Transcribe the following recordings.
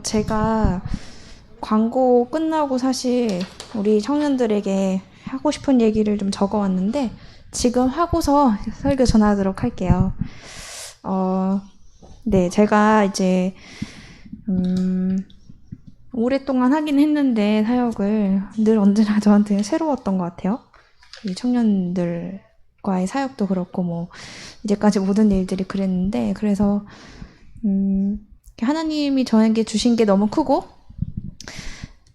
제가 광고 끝나고 사실 우리 청년들에게 하고 싶은 얘기를 좀 적어왔는데 지금 하고서 설교 전하도록 할게요. 네, 제가 이제 오랫동안 하긴 했는데 사역을 늘 언제나 저한테 새로웠던 것 같아요. 이 청년들과의 사역도 그렇고 뭐 이제까지 모든 일들이 그랬는데 그래서 하나님이 저에게 주신 게 너무 크고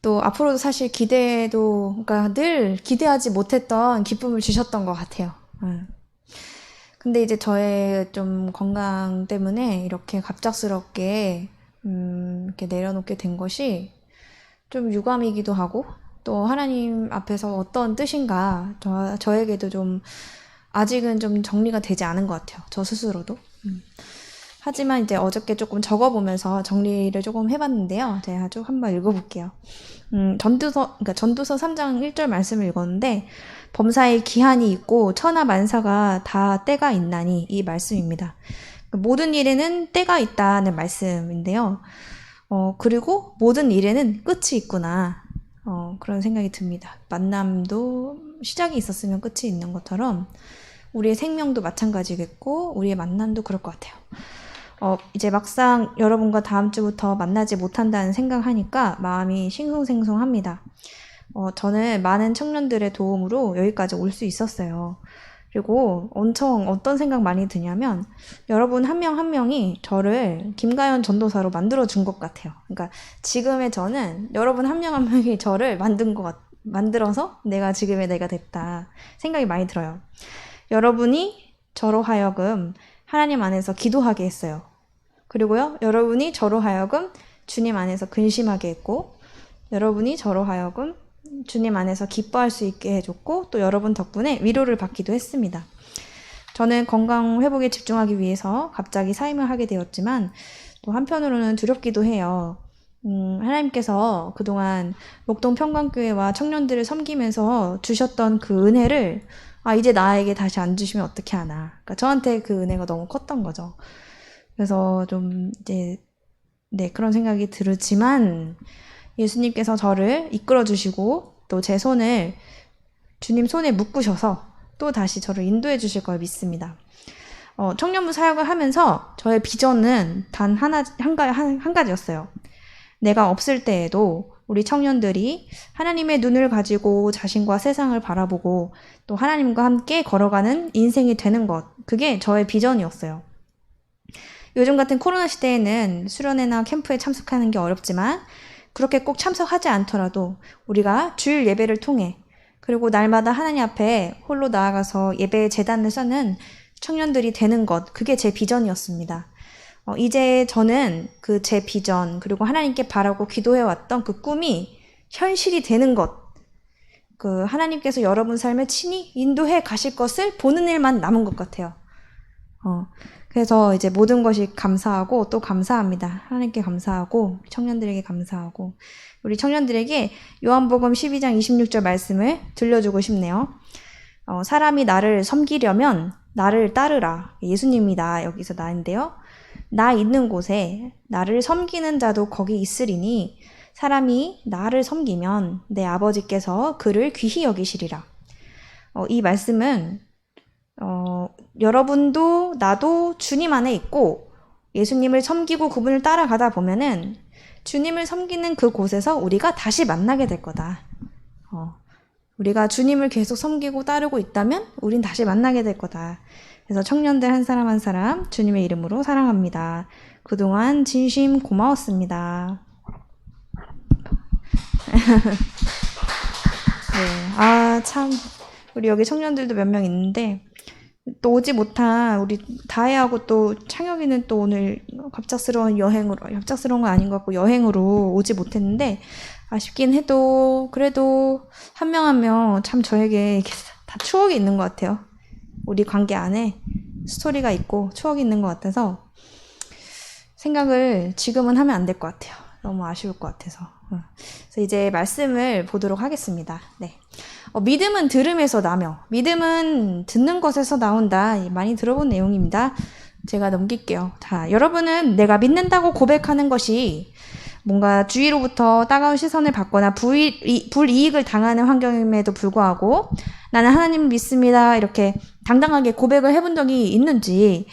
또 앞으로도 사실 기대도 그러니까 늘 기대하지 못했던 기쁨을 주셨던 것 같아요. 근데 이제 저의 좀 건강 때문에 이렇게 갑작스럽게 이렇게 내려놓게 된 것이 좀 유감이기도 하고 또 하나님 앞에서 어떤 뜻인가 저에게도 좀 아직은 좀 정리가 되지 않은 것 같아요. 저 스스로도. 하지만 이제 어저께 조금 적어보면서 정리를 조금 해봤는데요. 제가 쭉 한번 읽어볼게요. 전도서 3장 1절 말씀을 읽었는데 범사에 기한이 있고 천하 만사가 다 때가 있나니 이 말씀입니다. 모든 일에는 때가 있다는 말씀인데요. 그리고 모든 일에는 끝이 있구나. 그런 생각이 듭니다. 만남도 시작이 있었으면 끝이 있는 것처럼 우리의 생명도 마찬가지겠고 우리의 만남도 그럴 것 같아요. 이제 막상 여러분과 다음 주부터 만나지 못한다는 생각하니까 마음이 싱숭생숭합니다. 저는 많은 청년들의 도움으로 여기까지 올 수 있었어요. 그리고 엄청 어떤 생각 많이 드냐면 여러분 한 명 한 명이 저를 김가연 전도사로 만들어준 것 같아요. 그러니까 지금의 저는 여러분 한 명 한 명이 저를 만들어서 내가 지금의 내가 됐다 생각이 많이 들어요. 여러분이 저로 하여금 하나님 안에서 기도하게 했어요. 그리고요, 여러분이 저로 하여금 주님 안에서 근심하게 했고, 여러분이 저로 하여금 주님 안에서 기뻐할 수 있게 해줬고, 또 여러분 덕분에 위로를 받기도 했습니다. 저는 건강 회복에 집중하기 위해서 갑자기 사임을 하게 되었지만, 또 한편으로는 두렵기도 해요. 하나님께서 그동안 목동 평강교회와 청년들을 섬기면서 주셨던 그 은혜를 이제 나에게 다시 안 주시면 어떻게 하나. 그러니까 저한테 그 은혜가 너무 컸던 거죠. 그래서 좀 이제 그런 생각이 들지만 예수님께서 저를 이끌어 주시고 또 제 손을 주님 손에 묶으셔서 또 다시 저를 인도해 주실 걸 믿습니다. 청년부 사역을 하면서 저의 비전은 단 한 가지였어요. 내가 없을 때에도 우리 청년들이 하나님의 눈을 가지고 자신과 세상을 바라보고 또 하나님과 함께 걸어가는 인생이 되는 것. 그게 저의 비전이었어요. 요즘 같은 코로나 시대에는 수련회나 캠프에 참석하는 게 어렵지만 그렇게 꼭 참석하지 않더라도 우리가 주일 예배를 통해 그리고 날마다 하나님 앞에 홀로 나아가서 예배의 제단을 서는 청년들이 되는 것. 그게 제 비전이었습니다. 이제 저는 그 제 비전 그리고 하나님께 바라고 기도해왔던 그 꿈이 현실이 되는 것. 그 하나님께서 여러분 삶에 친히 인도해 가실 것을 보는 일만 남은 것 같아요. 그래서 이제 모든 것이 감사하고 또 감사합니다. 하나님께 감사하고 청년들에게 감사하고 우리 청년들에게 요한복음 12장 26절 말씀을 들려주고 싶네요. 사람이 나를 섬기려면 나를 따르라. 예수님이 여기서 나인데요. 나 있는 곳에 나를 섬기는 자도 거기 있으리니 사람이 나를 섬기면 내 아버지께서 그를 귀히 여기시리라. 이 말씀은 여러분도 나도 주님 안에 있고 예수님을 섬기고 그분을 따라가다 보면은 주님을 섬기는 그 곳에서 우리가 다시 만나게 될 거다. 우리가 주님을 계속 섬기고 따르고 있다면 우린 다시 만나게 될 거다. 그래서 청년들 한 사람 한 사람 주님의 이름으로 사랑합니다. 그동안 진심 고마웠습니다. 네, 참 우리 여기 청년들도 몇 명 있는데 또 오지 못한 우리 다혜하고 또 창혁이는 또 오늘 갑작스러운 건 아닌 것 같고 여행으로 오지 못했는데 아쉽긴 해도 그래도 한 명 한 명 참 저에게 이렇게 다 추억이 있는 것 같아요. 우리 관계 안에 스토리가 있고 추억이 있는 것 같아서 생각을 지금은 하면 안 될 것 같아요. 너무 아쉬울 것 같아서. 그래서 이제 말씀을 보도록 하겠습니다. 네. 믿음은 들음에서 나며 믿음은 듣는 것에서 나온다. 많이 들어본 내용입니다. 제가 넘길게요. 자, 여러분은 내가 믿는다고 고백하는 것이 뭔가 주위로부터 따가운 시선을 받거나 불이익을 당하는 환경임에도 불구하고 나는 하나님을 믿습니다. 이렇게 당당하게 고백을 해본 적이 있는지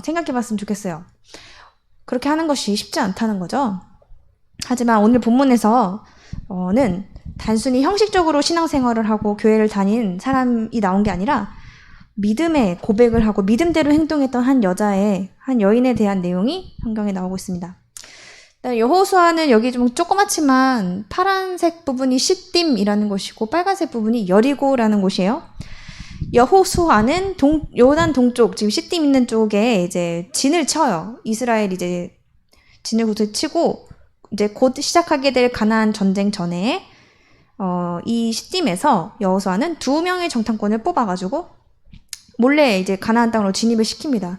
생각해 봤으면 좋겠어요. 그렇게 하는 것이 쉽지 않다는 거죠. 하지만 오늘 본문에서는 단순히 형식적으로 신앙생활을 하고 교회를 다닌 사람이 나온 게 아니라 믿음의 고백을 하고 믿음대로 행동했던 한 여인에 대한 내용이 성경에 나오고 있습니다. 여호수아는 여기 좀 조그맣지만 파란색 부분이 시딤이라는 곳이고 빨간색 부분이 여리고라는 곳이에요. 여호수아는 요단 동쪽, 지금 시딤 있는 쪽에 이제 진을 쳐요. 이스라엘이 이제 진을 곧 치고 이제 곧 시작하게 될 가나안 전쟁 전에 이 시딤에서 여호수아는 2명의 정탐꾼을 뽑아가지고 몰래 이제 가나안 땅으로 진입을 시킵니다.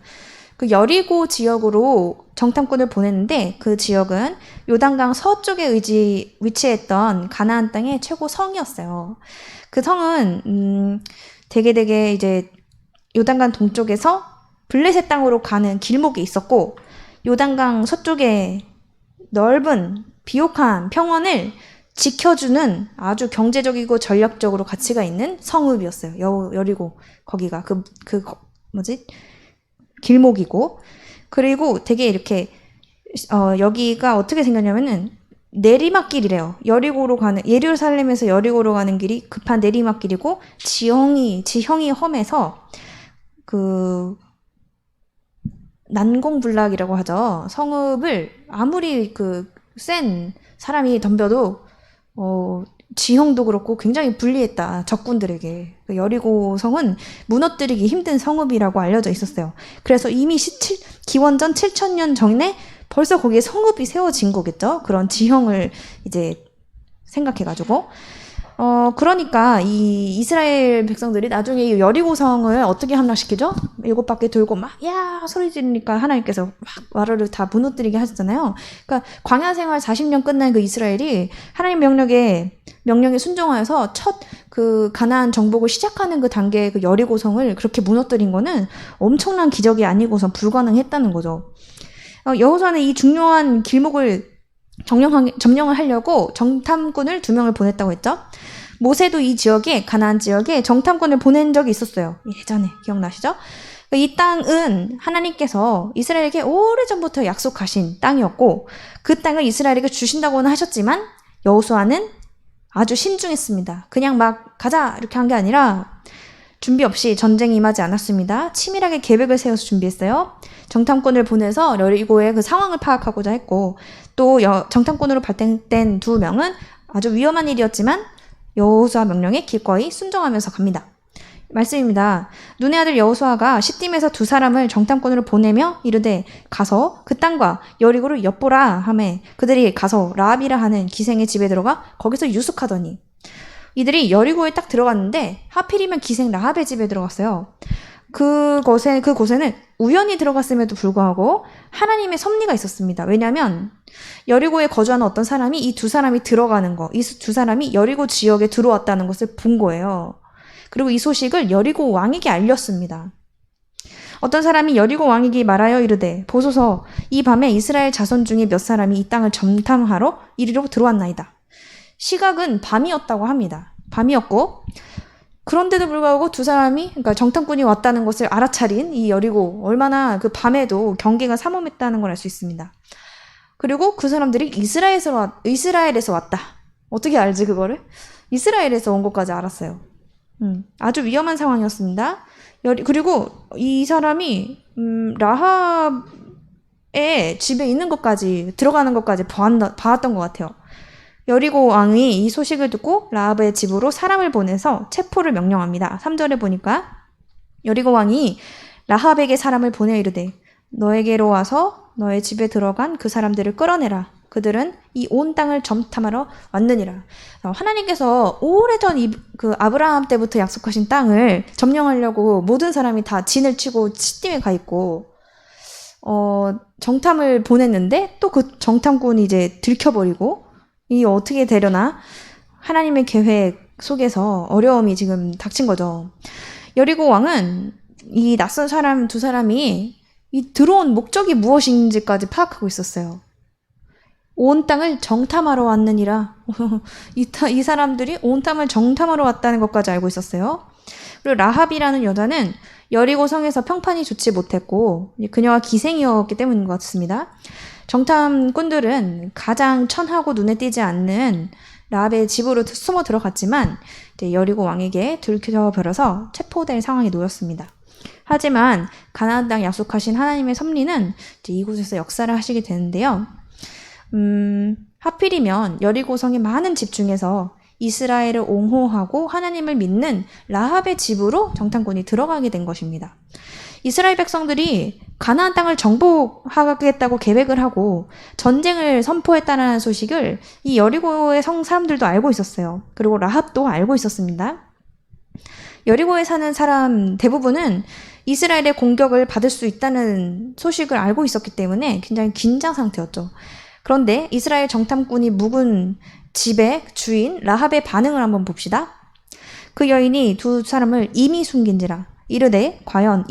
그 여리고 지역으로 정탐꾼을 보냈는데 그 지역은 요단강 서쪽에 위치했던 가나안 땅의 최고 성이었어요. 그 성은 되게 이제 요단강 동쪽에서 블레셋 땅으로 가는 길목이 있었고 요단강 서쪽에 넓은 비옥한 평원을 지켜주는 아주 경제적이고 전략적으로 가치가 있는 성읍이었어요. 여리고 거기가 길목이고 그리고 되게 이렇게 여기가 어떻게 생겼냐면은 내리막길이래요. 예루살렘에서 여리고로 가는 길이 급한 내리막길이고 지형이 험해서 그 난공불락이라고 하죠. 성읍을 아무리 센 사람이 덤벼도 지형도 그렇고 굉장히 불리했다. 적군들에게. 여리고 성은 무너뜨리기 힘든 성읍이라고 알려져 있었어요. 그래서 이미 기원전 7,000년 전에 벌써 거기에 성읍이 세워진 거겠죠. 그런 지형을 이제 생각해가지고. 그러니까 이 이스라엘 백성들이 나중에 이 여리고 성을 어떻게 함락시키죠? 7바퀴 돌고 막 소리 지르니까 하나님께서 막 와르르 다 무너뜨리게 하셨잖아요. 그러니까 광야 생활 40년 끝난 그 이스라엘이 하나님 명령에 순종하여서 첫 그 가나안 정복을 시작하는 그 단계의 그 여리고 성을 그렇게 무너뜨린 거는 엄청난 기적이 아니고선 불가능했다는 거죠. 여호수아는 이 중요한 길목을 점령을 하려고 정탐꾼을 2명을 보냈다고 했죠. 모세도 이 가나안 지역에 정탐꾼을 보낸 적이 있었어요. 예전에 기억나시죠? 이 땅은 하나님께서 이스라엘에게 오래전부터 약속하신 땅이었고 그 땅을 이스라엘에게 주신다고는 하셨지만 여호수아는 아주 신중했습니다. 그냥 막 가자 이렇게 한 게 아니라 준비 없이 전쟁이 임하지 않았습니다. 치밀하게 계획을 세워서 준비했어요. 정탐꾼을 보내서 여리고의 그 상황을 파악하고자 했고 또 정탐꾼으로 발탁된 2명은 아주 위험한 일이었지만 여호수아 명령에 기꺼이 순종하면서 갑니다. 말씀입니다. 눈의 아들 여호수아가 시딤에서 2사람을 정탐꾼으로 보내며 이르되 가서 그 땅과 여리고를 엿보라 하매 그들이 가서 라합이라 하는 기생의 집에 들어가 거기서 유숙하더니 이들이 여리고에 딱 들어갔는데 하필이면 기생 라합의 집에 들어갔어요. 그곳에는 우연히 들어갔음에도 불구하고 하나님의 섭리가 있었습니다. 왜냐하면 여리고에 거주하는 어떤 사람이 이 2사람이 들어가는 거, 이 2사람이 여리고 지역에 들어왔다는 것을 본 거예요. 그리고 이 소식을 여리고 왕에게 알렸습니다. 어떤 사람이 여리고 왕에게 말하여 이르되 보소서 이 밤에 이스라엘 자손 중에 몇 사람이 이 땅을 점탐하러 이리로 들어왔나이다. 시각은 밤이었다고 합니다. 밤이었고 그런데도 불구하고 2사람이 그러니까 정탐꾼이 왔다는 것을 알아차린 이 여리고 얼마나 그 밤에도 경계가 삼엄했다는 걸 알 수 있습니다. 그리고 그 사람들이 이스라엘에서 왔다. 어떻게 알지 그거를? 이스라엘에서 온 것까지 알았어요. 아주 위험한 상황이었습니다. 그리고 이 사람이 라합의 집에 있는 것까지 들어가는 것까지 봐왔던 것 같아요. 여리고 왕이 이 소식을 듣고 라합의 집으로 사람을 보내서 체포를 명령합니다. 3절에 보니까 여리고 왕이 라합에게 사람을 보내 이르되 너에게로 와서 너의 집에 들어간 그 사람들을 끌어내라. 그들은 이 온 땅을 점탐하러 왔느니라. 하나님께서 오래전 그 아브라함 때부터 약속하신 땅을 점령하려고 모든 사람이 다 진을 치고 시딤에 가 있고 정탐을 보냈는데 또 그 정탐꾼이 이제 들켜버리고 이 어떻게 되려나 하나님의 계획 속에서 어려움이 지금 닥친 거죠. 여리고 왕은 이 낯선 사람 2사람이 이 들어온 목적이 무엇인지까지 파악하고 있었어요. 온 땅을 정탐하러 왔느니라. 이 사람들이 온 땅을 정탐하러 왔다는 것까지 알고 있었어요. 그리고 라합이라는 여자는 여리고 성에서 평판이 좋지 못했고 그녀가 기생이었기 때문인 것 같습니다. 정탐꾼들은 가장 천하고 눈에 띄지 않는 라합의 집으로 숨어 들어갔지만 여리고 왕에게 들켜버려서 체포될 상황에 놓였습니다. 하지만 가나안 땅 약속하신 하나님의 섭리는 이곳에서 역사를 하시게 되는데요. 하필이면 여리고성의 많은 집 중에서 이스라엘을 옹호하고 하나님을 믿는 라합의 집으로 정탐꾼이 들어가게 된 것입니다. 이스라엘 백성들이 가나안 땅을 정복하겠다고 계획을 하고 전쟁을 선포했다는 소식을 이 여리고의 성 사람들도 알고 있었어요. 그리고 라합도 알고 있었습니다. 여리고에 사는 사람 대부분은 이스라엘의 공격을 받을 수 있다는 소식을 알고 있었기 때문에 굉장히 긴장 상태였죠. 그런데 이스라엘 정탐꾼이 묵은 집의 주인 라합의 반응을 한번 봅시다. 그 여인이 두 사람을 이미 숨긴지라 이르되 과연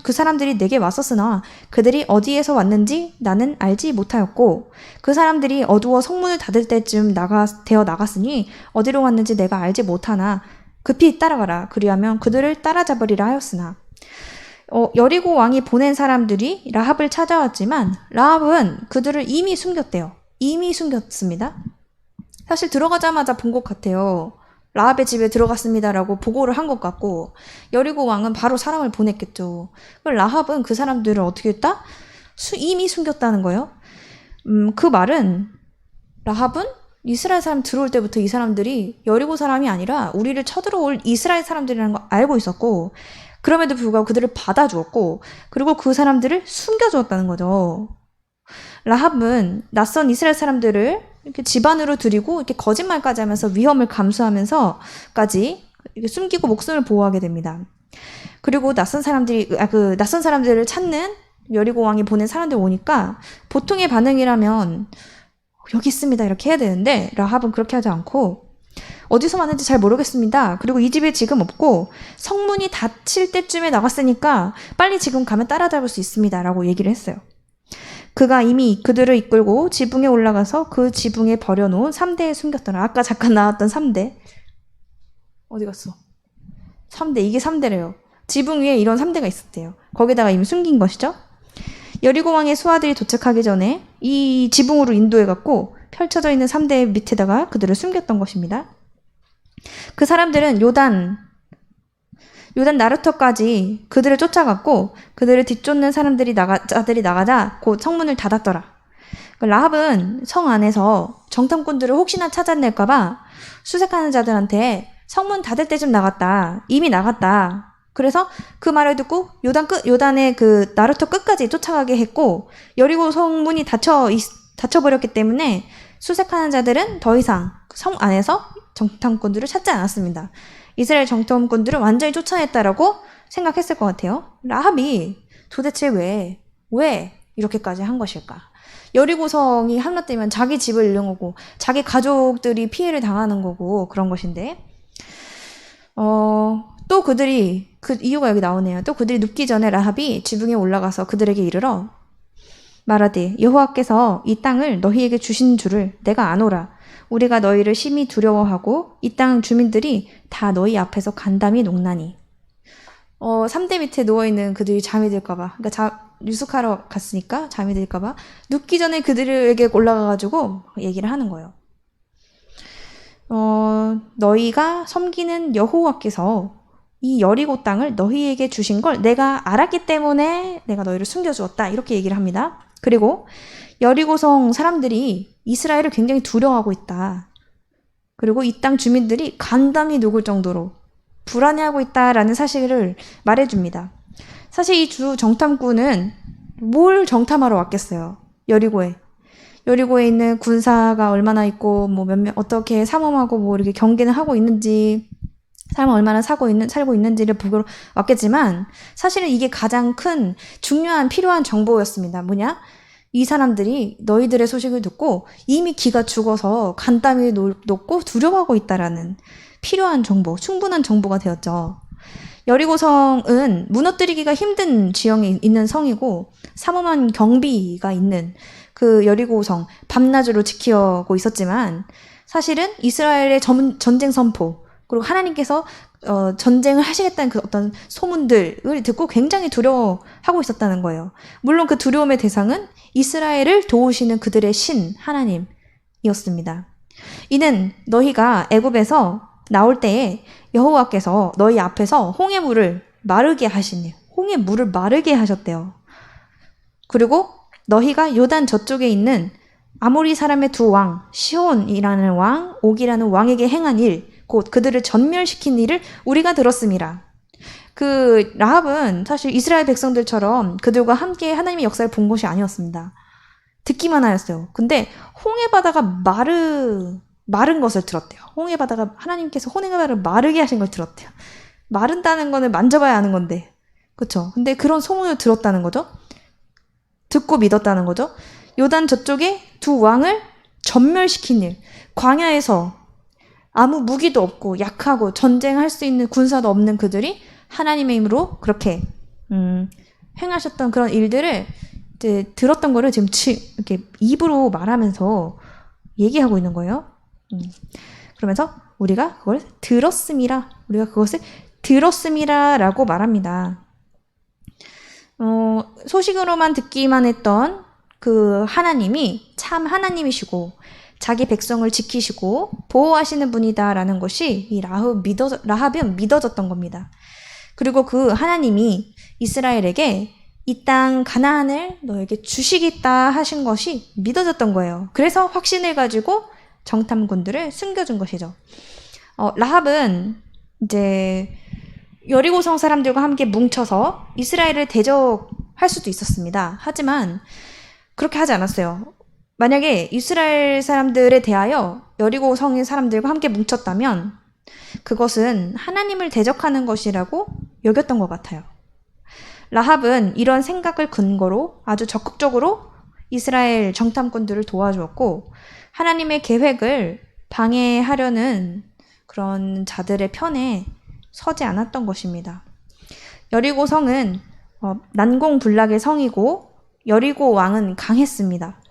그 사람들이 내게 왔었으나 그들이 어디에서 왔는지 나는 알지 못하였고 그 사람들이 어두워 성문을 닫을 때쯤 되어 나갔으니 어디로 왔는지 내가 알지 못하나 급히 따라가라. 그리하면 그들을 따라잡으리라 하였으나 여리고 왕이 보낸 사람들이 라합을 찾아왔지만 라합은 그들을 이미 숨겼대요. 이미 숨겼습니다. 사실 들어가자마자 본 것 같아요. 라합의 집에 들어갔습니다라고 보고를 한 것 같고 여리고 왕은 바로 사람을 보냈겠죠. 라합은 그 사람들을 어떻게 했다? 이미 숨겼다는 거예요. 그 말은 라합은 이스라엘 사람 들어올 때부터 이 사람들이 여리고 사람이 아니라 우리를 쳐들어올 이스라엘 사람들이라는 걸 알고 있었고 그럼에도 불구하고 그들을 받아주었고 그리고 그 사람들을 숨겨주었다는 거죠. 라합은 낯선 이스라엘 사람들을 이렇게 집 안으로 들이고 이렇게 거짓말까지 하면서 위험을 감수하면서까지 이렇게 숨기고 목숨을 보호하게 됩니다. 그리고 낯선 사람들을 찾는 여리고 왕이 보낸 사람들 오니까 보통의 반응이라면 여기 있습니다 이렇게 해야 되는데 라합은 그렇게 하지 않고 어디서 왔는지 잘 모르겠습니다. 그리고 이 집에 지금 없고 성문이 닫힐 때쯤에 나갔으니까 빨리 지금 가면 따라잡을 수 있습니다 라고 얘기를 했어요. 그가 이미 그들을 이끌고 지붕에 올라가서 그 지붕에 버려놓은 3대에 숨겼더라. 아까 잠깐 나왔던 3대 어디 갔어? 3대 이게 3대래요. 지붕 위에 이런 3대가 있었대요. 거기다가 이미 숨긴 것이죠. 여리고 왕의 수하들이 도착하기 전에 이 지붕으로 인도해갖고 펼쳐져 있는 3대 밑에다가 그들을 숨겼던 것입니다. 그 사람들은 요단 나루터까지 그들을 쫓아갔고 그들을 뒤쫓는 자들이 나가자 곧 성문을 닫았더라. 라합은 성 안에서 정탐꾼들을 혹시나 찾아낼까봐 수색하는 자들한테 성문 닫을 때쯤 나갔다. 이미 나갔다. 그래서 그 말을 듣고 요단의 그 나루터 끝까지 쫓아가게 했고 여리고 성문이 닫혀버렸기 때문에 수색하는 자들은 더 이상 성 안에서 정탐꾼들을 찾지 않았습니다. 이스라엘 정탐꾼들을 완전히 쫓아냈다라고 생각했을 것 같아요. 라합이 도대체 왜 이렇게까지 한 것일까? 여리고성이 함락되면 자기 집을 잃는 거고 자기 가족들이 피해를 당하는 거고 그런 것인데 또 그들이 그 이유가 여기 나오네요. 또 그들이 눕기 전에 라합이 지붕에 올라가서 그들에게 이르러 말하되 여호와께서 이 땅을 너희에게 주신 줄을 내가 아노라. 우리가 너희를 심히 두려워하고 이 땅 주민들이 다 너희 앞에서 간담이 녹나니 3대 밑에 누워있는 그들이 잠이 들까봐 그러니까 유숙하러 갔으니까 잠이 들까봐 눕기 전에 그들에게 올라가가지고 얘기를 하는 거예요. 너희가 섬기는 여호와께서 이 여리고 땅을 너희에게 주신 걸 내가 알았기 때문에 내가 너희를 숨겨주었다 이렇게 얘기를 합니다. 그리고 여리고성 사람들이 이스라엘을 굉장히 두려워하고 있다. 그리고 이 땅 주민들이 간담이 녹을 정도로 불안해하고 있다라는 사실을 말해줍니다. 사실 이 주 정탐꾼은 뭘 정탐하러 왔겠어요? 여리고에 있는 군사가 얼마나 있고 뭐 어떻게 삼엄하고 뭐 이렇게 경계는 하고 있는지 사람은 얼마나 살고 있는지를 보러 왔겠지만 사실은 이게 가장 큰 중요한 필요한 정보였습니다. 뭐냐? 이 사람들이 너희들의 소식을 듣고 이미 기가 죽어서 간땀이 녹고 두려워하고 있다라는 필요한 정보, 충분한 정보가 되었죠. 여리고성은 무너뜨리기가 힘든 지형에 있는 성이고 삼엄한 경비가 있는 그 여리고성 밤낮으로 지키고 있었지만 사실은 이스라엘의 전쟁 선포 그리고 하나님께서 전쟁을 하시겠다는 그 어떤 소문들을 듣고 굉장히 두려워하고 있었다는 거예요. 물론 그 두려움의 대상은 이스라엘을 도우시는 그들의 신 하나님이었습니다. 이는 너희가 애굽에서 나올 때에 여호와께서 너희 앞에서 홍해 물을 마르게 하시니 홍해 물을 마르게 하셨대요. 그리고 너희가 요단 저쪽에 있는 아모리 사람의 두 왕 시혼이라는 왕 옥이라는 왕에게 행한 일 곧 그들을 전멸시킨 일을 우리가 들었음이라. 그 라합은 사실 이스라엘 백성들처럼 그들과 함께 하나님의 역사를 본 것이 아니었습니다. 듣기만 하였어요. 근데 홍해 바다가 마른 것을 들었대요. 홍해 바다가 하나님께서 홍해 바다를 마르게 하신 걸 들었대요. 마른다는 거는 만져봐야 아는 건데, 그렇죠? 근데 그런 소문을 들었다는 거죠. 듣고 믿었다는 거죠. 요단 저쪽에 두 왕을 전멸시킨 일, 광야에서 아무 무기도 없고 약하고 전쟁할 수 있는 군사도 없는 그들이 하나님의 힘으로 그렇게 행하셨던 그런 일들을 이제 들었던 거를 지금 이렇게 입으로 말하면서 얘기하고 있는 거예요. 그러면서 우리가 그걸 들었음이라, 우리가 그것을 들었음이라라고 말합니다. 소식으로만 듣기만 했던 그 하나님이 참 하나님이시고 자기 백성을 지키시고 보호하시는 분이다라는 것이 이 라합은 믿어졌던 겁니다. 그리고 그 하나님이 이스라엘에게 이 땅 가나안을 너에게 주시겠다 하신 것이 믿어졌던 거예요. 그래서 확신을 가지고 정탐꾼들을 숨겨준 것이죠. 라합은 이제 여리고성 사람들과 함께 뭉쳐서 이스라엘을 대적할 수도 있었습니다. 하지만 그렇게 하지 않았어요. 만약에 이스라엘 사람들에 대하여 여리고성의 사람들과 함께 뭉쳤다면 그것은 하나님을 대적하는 것이라고 여겼던 것 같아요. 라합은 이런 생각을 근거로 아주 적극적으로 이스라엘 정탐꾼들을 도와주었고 하나님의 계획을 방해하려는 그런 자들의 편에 서지 않았던 것입니다. 여리고성은 난공불락의 성이고 여리고 왕은 강했습니다.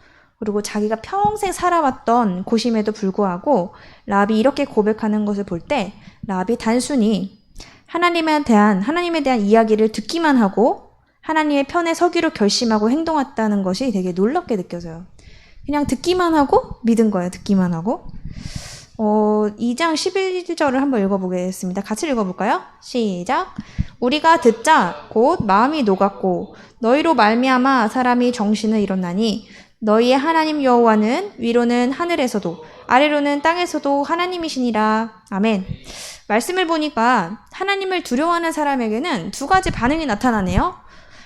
그리고 자기가 평생 살아왔던 곳임에도 불구하고 라합이 이렇게 고백하는 것을 볼 때 라합이 단순히 하나님에 대한 이야기를 듣기만 하고 하나님의 편에 서기로 결심하고 행동했다는 것이 되게 놀랍게 느껴져요. 그냥 듣기만 하고 믿은 거예요. 듣기만 하고. 2장 11절을 한번 읽어보겠습니다. 같이 읽어볼까요? 시작. 우리가 듣자 곧 마음이 녹았고 너희로 말미암아 사람이 정신을 잃었나니 너희의 하나님 여호와는 위로는 하늘에서도 아래로는 땅에서도 하나님이시니라. 아멘. 말씀을 보니까 하나님을 두려워하는 사람에게는 두 가지 반응이 나타나네요.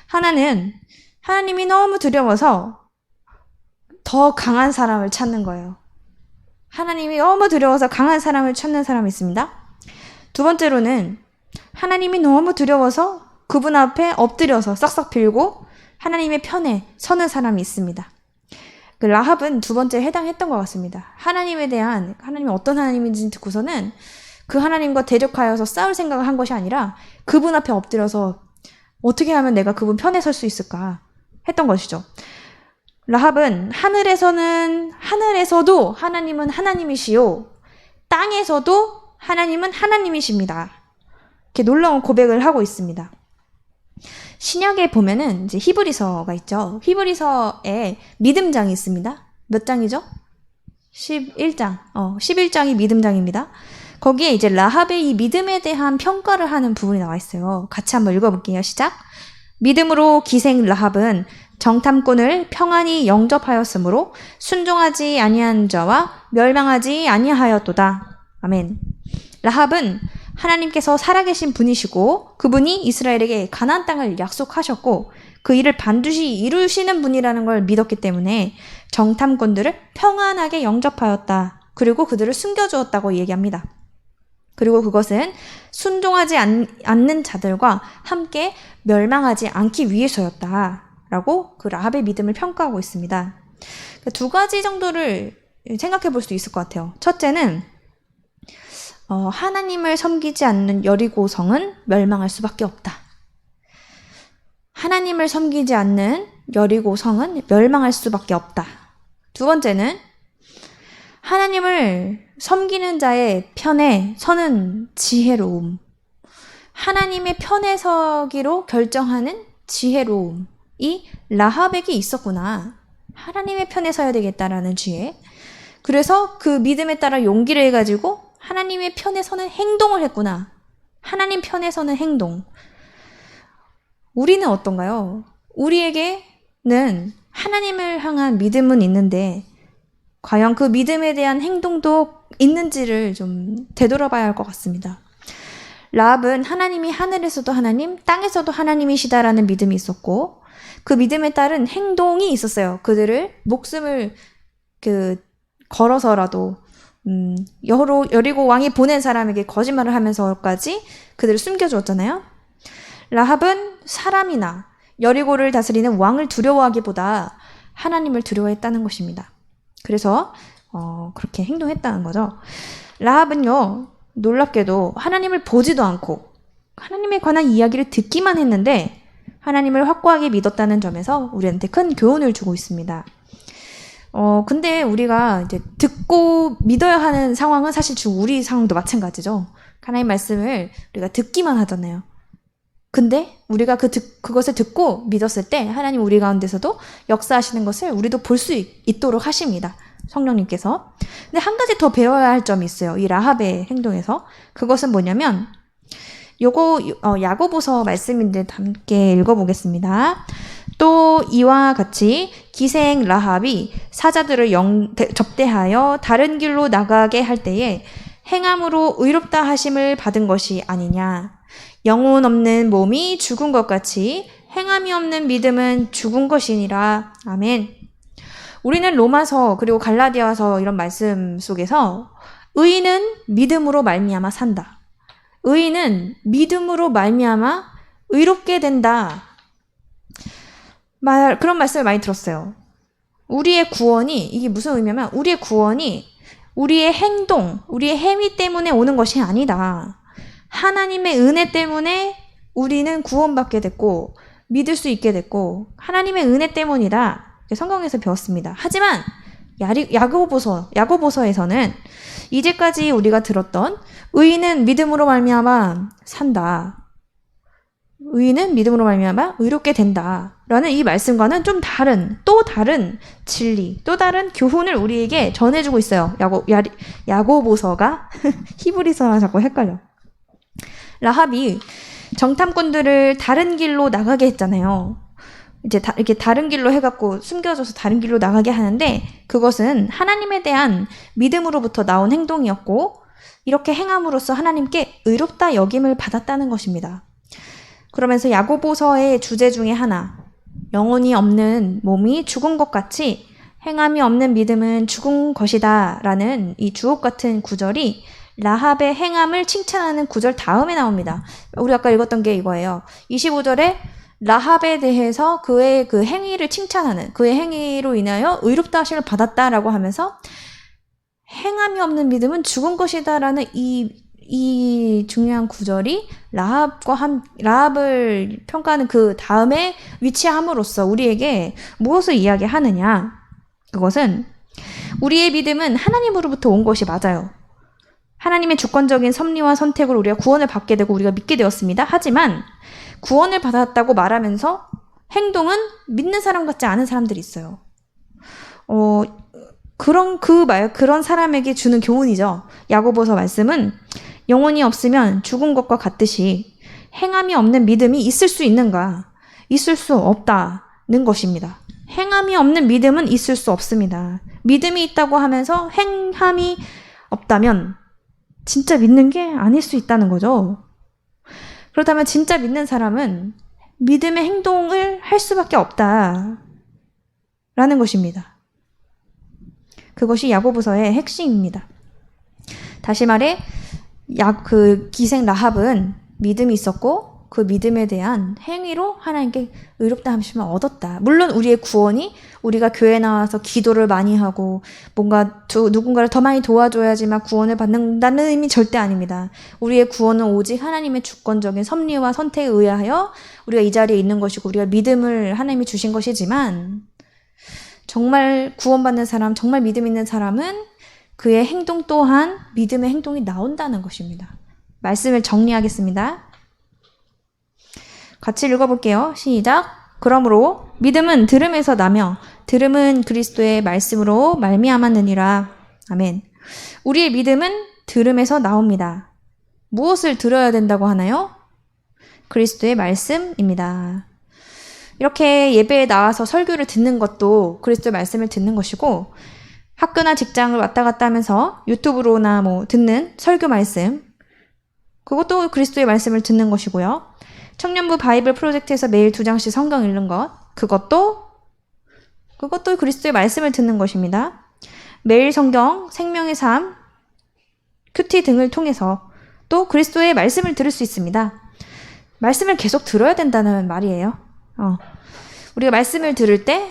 하나는 하나님이 너무 두려워서 더 강한 사람을 찾는 거예요. 하나님이 너무 두려워서 강한 사람을 찾는 사람이 있습니다. 두 번째로는 하나님이 너무 두려워서 그분 앞에 엎드려서 싹싹 빌고 하나님의 편에 서는 사람이 있습니다. 그 라합은 두 번째에 해당했던 것 같습니다. 하나님이 어떤 하나님인지 듣고서는 그 하나님과 대적하여서 싸울 생각을 한 것이 아니라 그분 앞에 엎드려서 어떻게 하면 내가 그분 편에 설 수 있을까 했던 것이죠. 라합은 하늘에서도 하나님은 하나님이시요 땅에서도 하나님은 하나님이십니다. 이렇게 놀라운 고백을 하고 있습니다. 신약에 보면은 이제 히브리서가 있죠. 히브리서에 믿음장이 있습니다. 몇 장이죠? 11장. 11장이 믿음장입니다. 거기에 이제 라합의 이 믿음에 대한 평가를 하는 부분이 나와 있어요. 같이 한번 읽어볼게요. 시작. 믿음으로 기생 라합은 정탐꾼을 평안히 영접하였으므로 순종하지 아니한 자와 멸망하지 아니하였도다. 아멘. 라합은 하나님께서 살아계신 분이시고 그분이 이스라엘에게 가나안 땅을 약속하셨고 그 일을 반드시 이루시는 분이라는 걸 믿었기 때문에 정탐꾼들을 평안하게 영접하였다. 그리고 그들을 숨겨주었다고 얘기합니다. 그리고 그것은 순종하지 않는 자들과 함께 멸망하지 않기 위해서였다라고 그 라합의 믿음을 평가하고 있습니다. 두 가지 정도를 생각해 볼 수도 있을 것 같아요. 첫째는 하나님을 섬기지 않는 여리고성은 멸망할 수밖에 없다. 하나님을 섬기지 않는 여리고 성은 멸망할 수밖에 없다. 두 번째는 하나님을 섬기는 자의 편에 서는 지혜로움. 하나님의 편에 서기로 결정하는 지혜로움이 라합에게 있었구나. 하나님의 편에 서야 되겠다라는 지혜. 그래서 그 믿음에 따라 용기를 해가지고 하나님의 편에 서는 행동을 했구나. 하나님 편에 서는 행동. 우리는 어떤가요? 우리에게는 하나님을 향한 믿음은 있는데 과연 그 믿음에 대한 행동도 있는지를 좀 되돌아봐야 할 것 같습니다. 라합은 하나님이 하늘에서도 하나님, 땅에서도 하나님이시다라는 믿음이 있었고 그 믿음에 따른 행동이 있었어요. 그들을 목숨을 걸어서라도 여리고 왕이 보낸 사람에게 거짓말을 하면서까지 그들을 숨겨주었잖아요. 라합은 사람이나 여리고를 다스리는 왕을 두려워하기보다 하나님을 두려워했다는 것입니다. 그래서 그렇게 행동했다는 거죠. 라합은요, 놀랍게도 하나님을 보지도 않고 하나님에 관한 이야기를 듣기만 했는데 하나님을 확고하게 믿었다는 점에서 우리한테 큰 교훈을 주고 있습니다. 근데 우리가 이제 듣고 믿어야 하는 상황은 사실 지금 우리 상황도 마찬가지죠. 하나님 말씀을 우리가 듣기만 하잖아요. 근데 우리가 그것을 듣고 믿었을 때 하나님 우리 가운데서도 역사하시는 것을 우리도 볼 수 있도록 하십니다. 성령님께서. 근데 한 가지 더 배워야 할 점이 있어요. 이 라합의 행동에서. 그것은 뭐냐면 요거 야고보서 말씀인데 함께 읽어보겠습니다. 또 이와 같이 기생 라합이 사자들을 접대하여 다른 길로 나가게 할 때에 행함으로 의롭다 하심을 받은 것이 아니냐. 영혼 없는 몸이 죽은 것 같이 행함이 없는 믿음은 죽은 것이니라. 아멘. 우리는 로마서 그리고 갈라디아서 이런 말씀 속에서 의인은 믿음으로 말미암아 산다. 의인은 믿음으로 말미암아 의롭게 된다. 그런 말씀을 많이 들었어요. 우리의 구원이, 이게 무슨 의미냐면 우리의 구원이 우리의 행동, 우리의 행위 때문에 오는 것이 아니다. 하나님의 은혜 때문에 우리는 구원받게 됐고 믿을 수 있게 됐고 하나님의 은혜 때문이다. 성경에서 배웠습니다. 하지만 야고보서에서는 이제까지 우리가 들었던 의인은 믿음으로 말미암아 산다. 의인은 믿음으로 말미암아 의롭게 된다라는 이 말씀과는 좀 또 다른 진리, 또 다른 교훈을 우리에게 전해주고 있어요. 야고보서가 히브리서랑 자꾸 헷갈려. 라합이 정탐꾼들을 다른 길로 나가게 했잖아요. 이제 이렇게 다른 길로 해갖고 숨겨져서 다른 길로 나가게 하는데 그것은 하나님에 대한 믿음으로부터 나온 행동이었고 이렇게 행함으로써 하나님께 의롭다 여김을 받았다는 것입니다. 그러면서 야고보서의 주제 중에 하나, 영혼이 없는 몸이 죽은 것 같이 행함이 없는 믿음은 죽은 것이다 라는 이 주옥 같은 구절이 라합의 행함을 칭찬하는 구절 다음에 나옵니다. 우리 아까 읽었던 게 이거예요. 25절에 라합에 대해서 그의 그 행위를 칭찬하는, 그의 행위로 인하여 의롭다 하심을 받았다라고 하면서 행함이 없는 믿음은 죽은 것이다라는 이 중요한 구절이 라합을 평가하는 그 다음에 위치함으로써 우리에게 무엇을 이야기하느냐? 그것은 우리의 믿음은 하나님으로부터 온 것이 맞아요. 하나님의 주권적인 섭리와 선택으로 우리가 구원을 받게 되고 우리가 믿게 되었습니다. 하지만 구원을 받았다고 말하면서 행동은 믿는 사람 같지 않은 사람들이 있어요. 그런 사람에게 주는 교훈이죠. 야고보서 말씀은 영혼이 없으면 죽은 것과 같듯이 행함이 없는 믿음이 있을 수 있는가? 있을 수 없다는 것입니다. 행함이 없는 믿음은 있을 수 없습니다. 믿음이 있다고 하면서 행함이 없다면 진짜 믿는 게 아닐 수 있다는 거죠. 그렇다면 진짜 믿는 사람은 믿음의 행동을 할 수밖에 없다라는 것입니다. 그것이 야고보서의 핵심입니다. 다시 말해 그 기생 라합은 믿음이 있었고 그 믿음에 대한 행위로 하나님께 의롭다 하심을 얻었다. 물론 우리의 구원이 우리가 교회 나와서 기도를 많이 하고 뭔가 누군가를 더 많이 도와줘야지만 구원을 받는다는 의미 절대 아닙니다. 우리의 구원은 오직 하나님의 주권적인 섭리와 선택에 의하여 우리가 이 자리에 있는 것이고 우리가 믿음을 하나님이 주신 것이지만 정말 구원받는 사람, 정말 믿음 있는 사람은 그의 행동 또한 믿음의 행동이 나온다는 것입니다. 말씀을 정리하겠습니다. 같이 읽어볼게요. 시작. 그러므로 믿음은 들음에서 나며 들음은 그리스도의 말씀으로 말미암았느니라. 아멘. 우리의 믿음은 들음에서 나옵니다. 무엇을 들어야 된다고 하나요? 그리스도의 말씀입니다. 이렇게 예배에 나와서 설교를 듣는 것도 그리스도의 말씀을 듣는 것이고 학교나 직장을 왔다 갔다 하면서 유튜브로나 듣는 설교 말씀 그것도 그리스도의 말씀을 듣는 것이고요. 청년부 바이블 프로젝트에서 매일 2장씩 성경 읽는 것 그것도 그리스도의 말씀을 듣는 것입니다. 매일 성경, 생명의 삶, 큐티 등을 통해서 또 그리스도의 말씀을 들을 수 있습니다. 말씀을 계속 들어야 된다는 말이에요. 우리가 말씀을 들을 때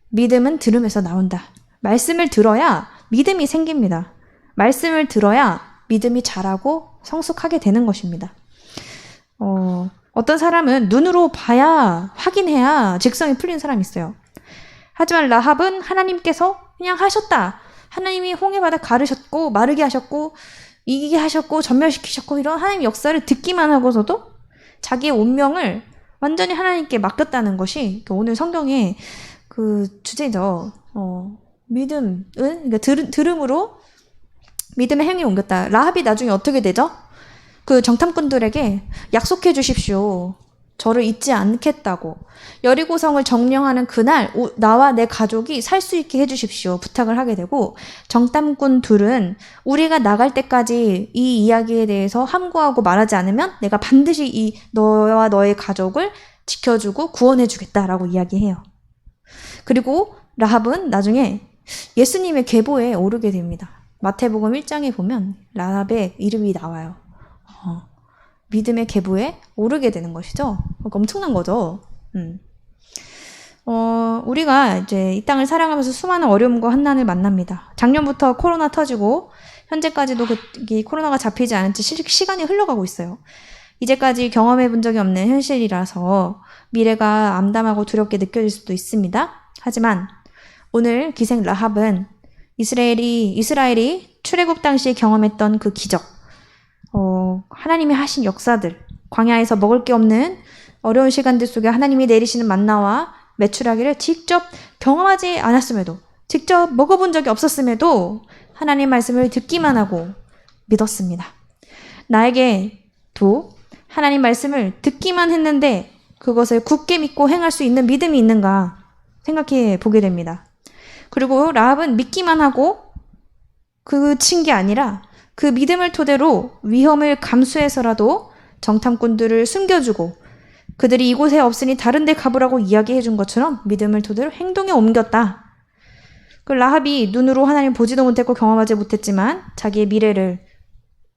믿음은 들음에서 나온다. 말씀을 들어야 믿음이 생깁니다. 말씀을 들어야 믿음이 자라고 성숙하게 되는 것입니다. 어떤 사람은 눈으로 봐야 확인해야 직성이 풀린 사람이 있어요. 하지만 라합은 하나님께서 그냥 하셨다. 하나님이 홍해바다 가르셨고 마르게 하셨고 이기게 하셨고 전멸시키셨고 이런 하나님의 역사를 듣기만 하고서도 자기의 운명을 완전히 하나님께 맡겼다는 것이 오늘 성경의 그 주제죠. 믿음은 그러니까 들음으로 믿음의 행위를 옮겼다. 라합이 나중에 어떻게 되죠? 그 정탐꾼들에게 약속해 주십시오. 저를 잊지 않겠다고. 여리고성을 점령하는 그날 나와 내 가족이 살 수 있게 해주십시오. 부탁을 하게 되고 정탐꾼 둘은 우리가 나갈 때까지 이 이야기에 대해서 함구하고 말하지 않으면 내가 반드시 너와 너의 가족을 지켜주고 구원해 주겠다라고 이야기해요. 그리고 라합은 나중에 예수님의 계보에 오르게 됩니다. 마태복음 1장에 보면 라합의 이름이 나와요. 믿음의 계보에 오르게 되는 것이죠. 그러니까 엄청난 거죠. 우리가 이제 이 땅을 살아가면서 수많은 어려움과 환난을 만납니다. 작년부터 코로나 터지고 현재까지도 이 코로나가 잡히지 않은 지 시간이 흘러가고 있어요. 이제까지 경험해 본 적이 없는 현실이라서 미래가 암담하고 두렵게 느껴질 수도 있습니다. 하지만 오늘 기생 라합은 이스라엘이 출애굽 당시에 경험했던 그 기적, 하나님이 하신 역사들, 광야에서 먹을 게 없는 어려운 시간들 속에 하나님이 내리시는 만나와 메추라기를 직접 경험하지 않았음에도, 직접 먹어본 적이 없었음에도 하나님 말씀을 듣기만 하고 믿었습니다. 나에게도 하나님 말씀을 듣기만 했는데 그것을 굳게 믿고 행할 수 있는 믿음이 있는가 생각해 보게 됩니다. 그리고 라합은 믿기만 하고 그친 게 아니라 그 믿음을 토대로 위험을 감수해서라도 정탐꾼들을 숨겨주고 그들이 이곳에 없으니 다른 데 가보라고 이야기해 준 것처럼 믿음을 토대로 행동에 옮겼다. 그 라합이 눈으로 하나님 보지도 못했고 경험하지 못했지만 자기의 미래를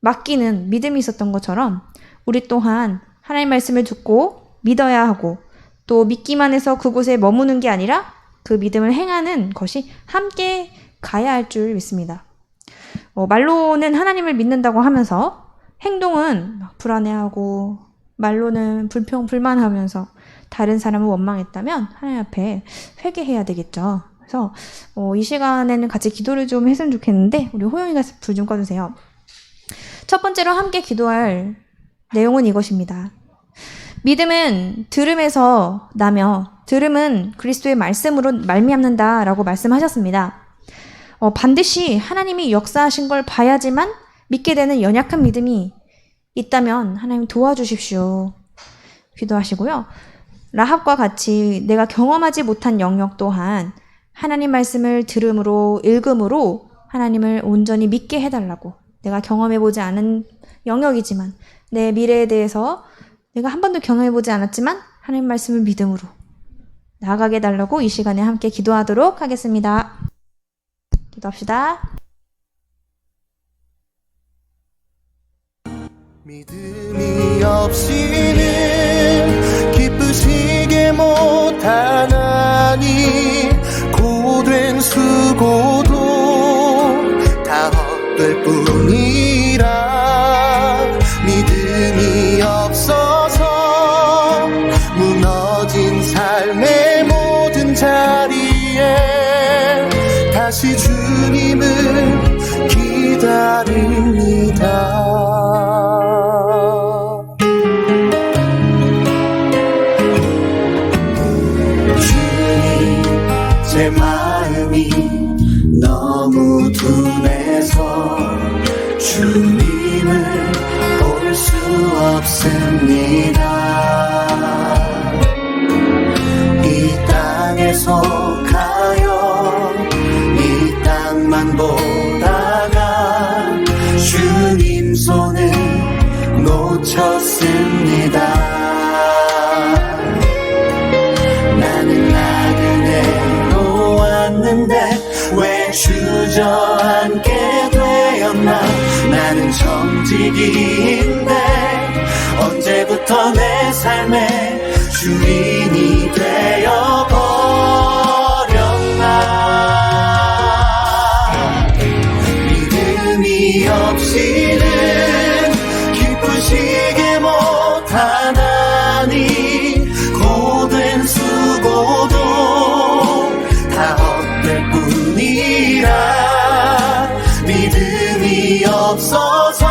맡기는 믿음이 있었던 것처럼 우리 또한 하나님 말씀을 듣고 믿어야 하고 또 믿기만 해서 그곳에 머무는 게 아니라 그 믿음을 행하는 것이 함께 가야 할 줄 믿습니다. 말로는 하나님을 믿는다고 하면서 행동은 불안해하고 말로는 불만하면서 다른 사람을 원망했다면 하나님 앞에 회개해야 되겠죠. 그래서 이 시간에는 같이 기도를 좀 했으면 좋겠는데 우리 호영이가 불 좀 꺼주세요. 첫 번째로 함께 기도할 내용은 이것입니다. 믿음은 들음에서 나며 들음은 그리스도의 말씀으로 말미암는다라고 말씀하셨습니다. 반드시 하나님이 역사하신 걸 봐야지만 믿게 되는 연약한 믿음이 있다면 하나님 도와주십시오. 기도하시고요. 라합과 같이 내가 경험하지 못한 영역 또한 하나님 말씀을 들음으로 읽음으로 하나님을 온전히 믿게 해달라고. 내가 경험해보지 않은 영역이지만 내 미래에 대해서 내가 한 번도 경험해보지 않았지만 하나님 말씀을 믿음으로 나아가게 해달라고 이 시간에 함께 기도하도록 하겠습니다. 기도합시다. 믿음이 없이는 기쁘시게 못하나니 헛될 뿐이라 믿음이 없어서 무너진 삶의 모든 자리에 다시 주님을 기다립니다. 주님, 제 마음이 너무 둔해서 주님을 볼 수 없습니다. 이 땅에 속하여 이 땅만 보다가 주님 손을 놓쳤습니다. 나는 나그네 놓았는데 왜 주저앉게 되었나. 나는 청지기인데 언제부터 내 삶의 주인이 되어버렸나. 믿음이 없이는 기쁘시게 못하나니 고된 수고도 다 헛될 뿐이라 믿음이 없어서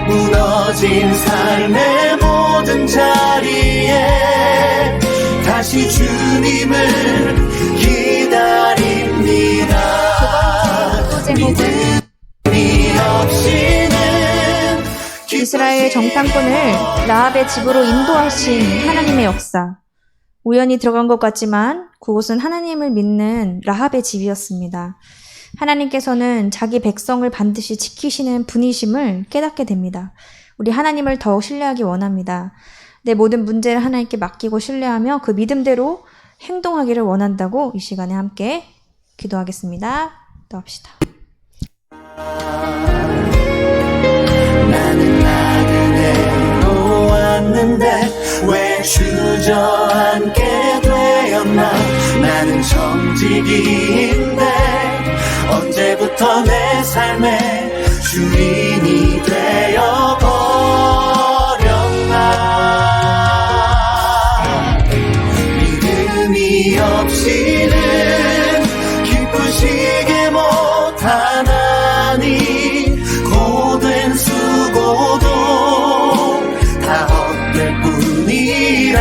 무너진 삶의 모든 자리에 다시 주님을 기다립니다. 믿음이 없이는 이스라엘 정탐꾼을 라합의 집으로 인도하신 하나님의 역사. 우연히 들어간 것 같지만 그곳은 하나님을 믿는 라합의 집이었습니다. 하나님께서는 자기 백성을 반드시 지키시는 분이심을 깨닫게 됩니다. 우리 하나님을 더욱 신뢰하기 원합니다. 내 모든 문제를 하나님께 맡기고 신뢰하며 그 믿음대로 행동하기를 원한다고 이 시간에 함께 기도하겠습니다. 기도합시다. 나는 나그네 놓았는데 왜 주저앉게 되었나. 나는 청지기인데 언제부터 내 삶의 주인이 되어버렸나. 믿음이 없이는 기쁘시게 못하나니 고된 수고도 다 헛될 뿐이라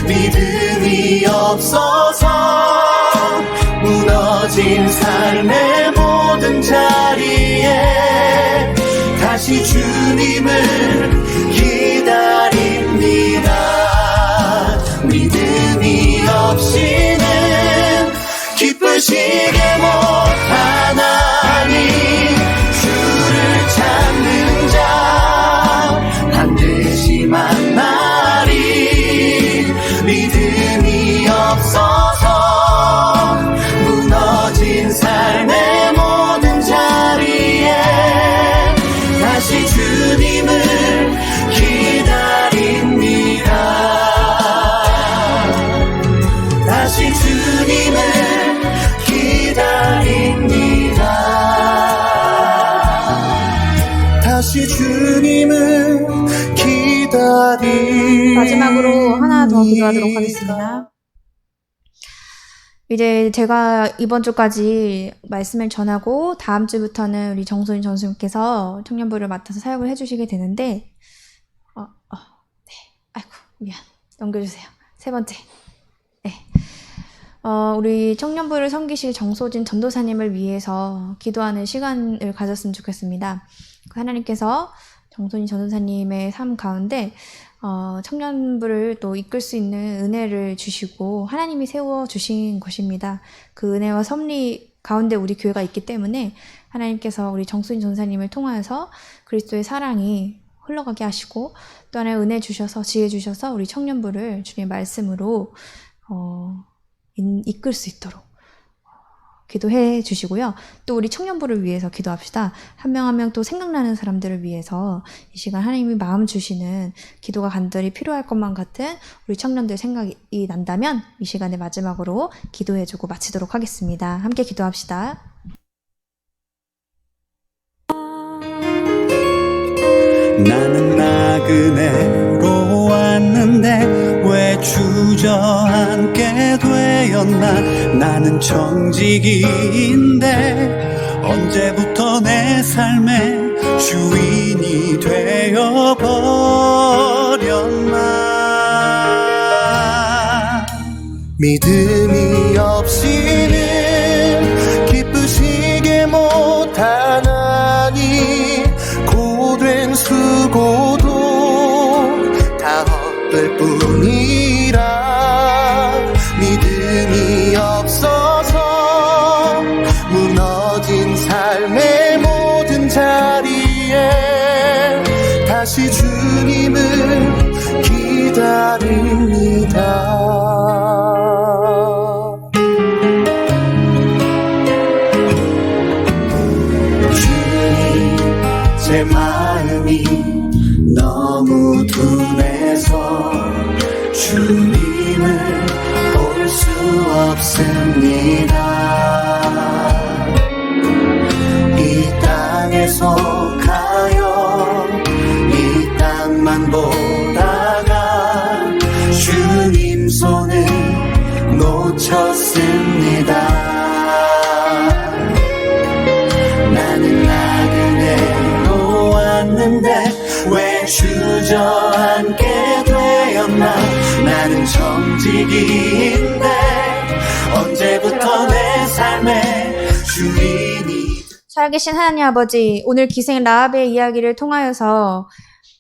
믿음이 없어서 무너진 삶의 모든 자리에 다시 주님을 기다립니다. 믿음이 없이는 기쁘시게 못하나니 주를 찾는 자 반드시 만나리. 믿음이 없어서 무너진 삶의 모든 자리에 다시 주님을 기다립니다. 다시 주님을 기다립니다. 다시 주님을 기다립니다. 마지막으로 하나 더 기도하도록 하겠습니다. 이제 제가 이번 주까지 말씀을 전하고 다음 주부터는 우리 정소인 전수님께서 청년부를 맡아서 사역을 해주시게 되는데 네. 아이고 미안. 넘겨주세요. 세 번째. 네. 우리 청년부를 섬기실 정소진 전도사님을 위해서 기도하는 시간을 가졌으면 좋겠습니다. 하나님께서 정소진 전도사님의 삶 가운데 청년부를 또 이끌 수 있는 은혜를 주시고 하나님이 세워주신 것입니다. 그 은혜와 섭리 가운데 우리 교회가 있기 때문에 하나님께서 우리 정수인 전사님을 통하여서 그리스도의 사랑이 흘러가게 하시고 또 하나의 은혜 주셔서 지혜 주셔서 우리 청년부를 주님의 말씀으로 이끌 수 있도록 기도해 주시고요. 또 우리 청년부를 위해서 기도합시다. 한 명 한 명 또 생각나는 사람들을 위해서 이 시간 하나님이 마음 주시는 기도가 간절히 필요할 것만 같은 우리 청년들 생각이 난다면 이 시간에 마지막으로 기도해 주고 마치도록 하겠습니다. 함께 기도합시다. 많은데 왜 주저앉게 되었나. 나는 청지기인데 언제부터 내 삶의 주인이 되어버렸나. 믿음이 없이는 기쁘시게 못하나니 고된 수고도 다 헛될 뿐이라. 믿음이 없어서 무너진 삶의 모든 자리에 다시 주님을 기다립니다. 주님, 제 마음이 너무 둔해서 주님을 볼 수 없습니다. 이 땅에 속하여 이 땅만 보다가 주님 손을 놓쳤습니다. 나는 나그네로 왔는데 왜 주저앉게 되었나. 나는 청지기인데 언제부터 내 삶의 주인이. 살아계신 하나님 아버지, 오늘 기생 라합의 이야기를 통하여서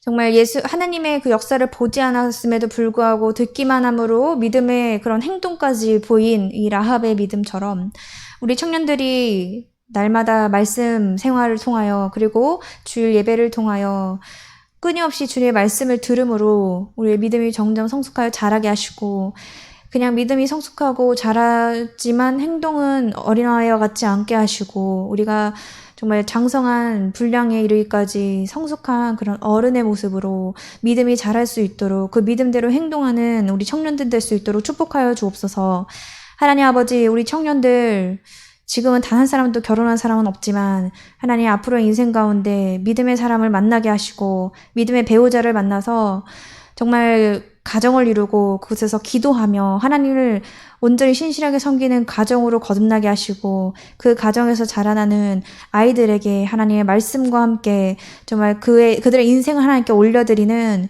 정말 하나님의 그 역사를 보지 않았음에도 불구하고 듣기만 함으로 믿음의 그런 행동까지 보인 이 라합의 믿음처럼 우리 청년들이 날마다 말씀 생활을 통하여 그리고 주일 예배를 통하여 끊임없이 주님의 말씀을 들음으로 우리의 믿음이 점점 성숙하여 자라게 하시고, 그냥 믿음이 성숙하고 자라지만 행동은 어린아이와 같지 않게 하시고, 우리가 정말 장성한 분량에 이르기까지 성숙한 그런 어른의 모습으로 믿음이 자랄 수 있도록, 그 믿음대로 행동하는 우리 청년들 될 수 있도록 축복하여 주옵소서. 하나님 아버지, 우리 청년들 지금은 단 한 사람도 결혼한 사람은 없지만 하나님 앞으로의 인생 가운데 믿음의 사람을 만나게 하시고 믿음의 배우자를 만나서 정말 가정을 이루고 그곳에서 기도하며 하나님을 온전히 신실하게 섬기는 가정으로 거듭나게 하시고, 그 가정에서 자라나는 아이들에게 하나님의 말씀과 함께 정말 그들의 인생을 하나님께 올려드리는,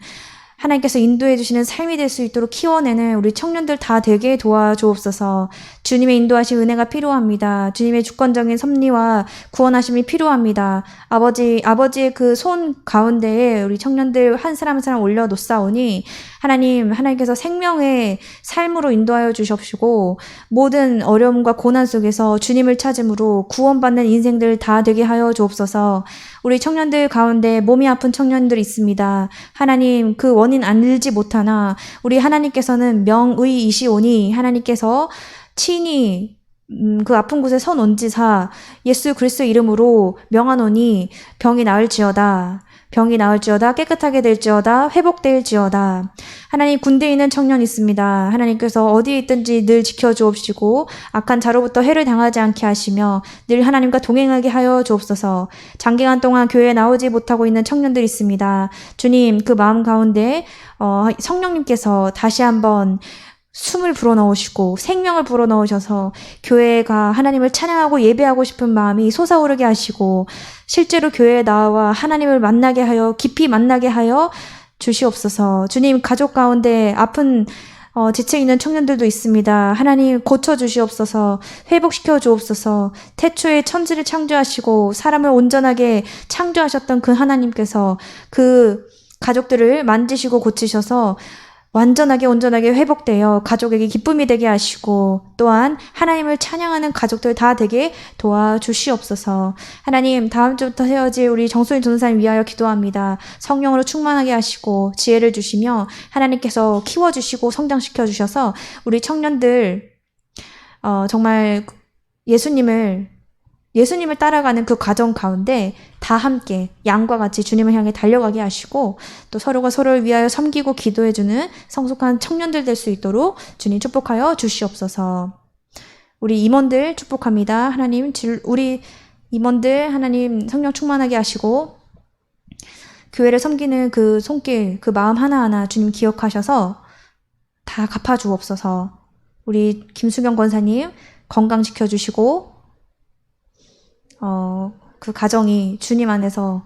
하나님께서 인도해 주시는 삶이 될 수 있도록 키워내는 우리 청년들 다 되게 도와주옵소서. 주님의 인도하신 은혜가 필요합니다. 주님의 주권적인 섭리와 구원하심이 필요합니다. 아버지의 그 손 가운데에 우리 청년들 한 사람 한 사람 올려놓사오니 하나님께서 생명의 삶으로 인도하여 주십시고, 모든 어려움과 고난 속에서 주님을 찾음으로 구원받는 인생들 다 되게 하여 주옵소서. 우리 청년들 가운데 몸이 아픈 청년들이 있습니다. 하나님, 그 원인 알지 못하나 우리 하나님께서는 명의이시오니 하나님께서 친히 그 아픈 곳에 선 온지사 예수 그리스도 이름으로 명하노니 병이 나을지어다. 깨끗하게 될지어다. 회복될지어다. 하나님, 군대에 있는 청년 있습니다. 하나님께서 어디에 있든지 늘 지켜주옵시고 악한 자로부터 해를 당하지 않게 하시며 늘 하나님과 동행하게 하여 주옵소서. 장기간 동안 교회에 나오지 못하고 있는 청년들 있습니다. 주님, 그 마음 가운데 성령님께서 다시 한번 숨을 불어넣으시고 생명을 불어넣으셔서 교회가 하나님을 찬양하고 예배하고 싶은 마음이 솟아오르게 하시고, 실제로 교회에 나와 하나님을 만나게 하여 깊이 만나게 하여 주시옵소서. 주님, 가족 가운데 아픈 지쳐 있는 청년들도 있습니다. 하나님, 고쳐주시옵소서. 회복시켜 주옵소서. 태초에 천지를 창조하시고 사람을 온전하게 창조하셨던 그 하나님께서 그 가족들을 만지시고 고치셔서 완전하게 온전하게 회복되어 가족에게 기쁨이 되게 하시고, 또한 하나님을 찬양하는 가족들 다 되게 도와주시옵소서. 하나님, 다음 주부터 헤어질 우리 정소인 전도사님 위하여 기도합니다. 성령으로 충만하게 하시고 지혜를 주시며 하나님께서 키워주시고 성장시켜 주셔서 우리 청년들 정말 예수님을 따라가는 그 과정 가운데 다 함께 양과 같이 주님을 향해 달려가게 하시고, 또 서로가 서로를 위하여 섬기고 기도해주는 성숙한 청년들 될 수 있도록 주님 축복하여 주시옵소서. 우리 임원들 축복합니다. 하나님, 우리 임원들 하나님 성령 충만하게 하시고 교회를 섬기는 그 손길, 그 마음 하나하나 주님 기억하셔서 다 갚아주옵소서. 우리 김수경 권사님 건강 지켜주시고 그 가정이 주님 안에서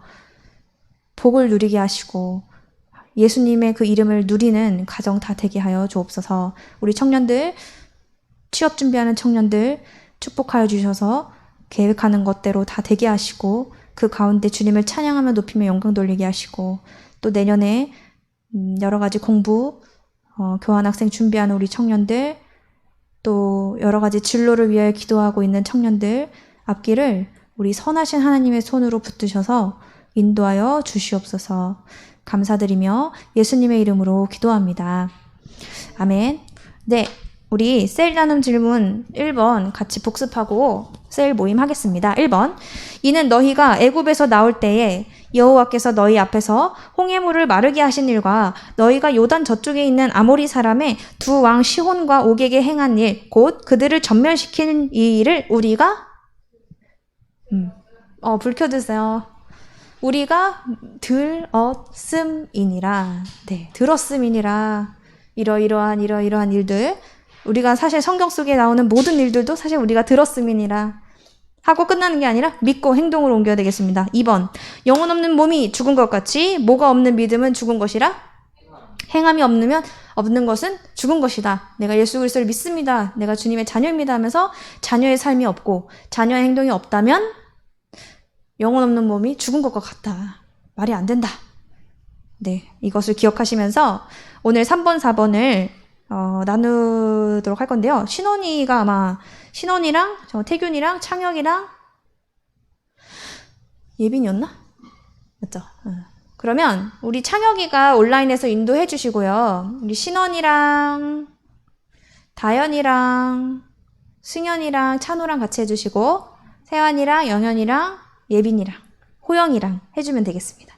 복을 누리게 하시고 예수님의 그 이름을 누리는 가정 다 되게 하여 주옵소서. 우리 청년들, 취업 준비하는 청년들 축복하여 주셔서 계획하는 것대로 다 되게 하시고 그 가운데 주님을 찬양하며 높이며 영광 돌리게 하시고 또 내년에 여러 가지 공부, 교환학생 준비하는 우리 청년들 또 여러 가지 진로를 위하여 기도하고 있는 청년들 앞길을 우리 선하신 하나님의 손으로 붙드셔서 인도하여 주시옵소서. 감사드리며 예수님의 이름으로 기도합니다. 아멘. 네, 우리 셀 나눔 질문 1번 같이 복습하고 셀 모임 하겠습니다. 1번. 이는 너희가 애굽에서 나올 때에 여호와께서 너희 앞에서 홍해물을 마르게 하신 일과 너희가 요단 저쪽에 있는 아모리 사람의 두 왕 시혼과 옥에게 행한 일, 곧 그들을 전멸시키는 이 일을 우리가 불 켜주세요. 우리가 들었음이니라. 네, 들었음이니라. 이러이러한 일들. 우리가 사실 성경 속에 나오는 모든 일들도 사실 우리가 들었음이니라. 하고 끝나는 게 아니라 믿고 행동으로 옮겨야 되겠습니다. 2번. 영혼 없는 몸이 죽은 것 같이 뭐가 없는 믿음은 죽은 것이라. 행함이 없는 것은 죽은 것이다. 내가 예수 그리스도를 믿습니다. 내가 주님의 자녀입니다 하면서 자녀의 삶이 없고 자녀의 행동이 없다면 영혼 없는 몸이 죽은 것과 같다. 말이 안 된다. 네, 이것을 기억하시면서 오늘 3번, 4번을 나누도록 할 건데요. 신원이가 아마 신원이랑 태균이랑 창혁이랑 예빈이었나? 맞죠? 그러면 우리 창혁이가 온라인에서 인도해 주시고요. 우리 신원이랑 다현이랑 승현이랑 찬우랑 같이 해주시고 세환이랑 영현이랑 예빈이랑 호영이랑 해주면 되겠습니다.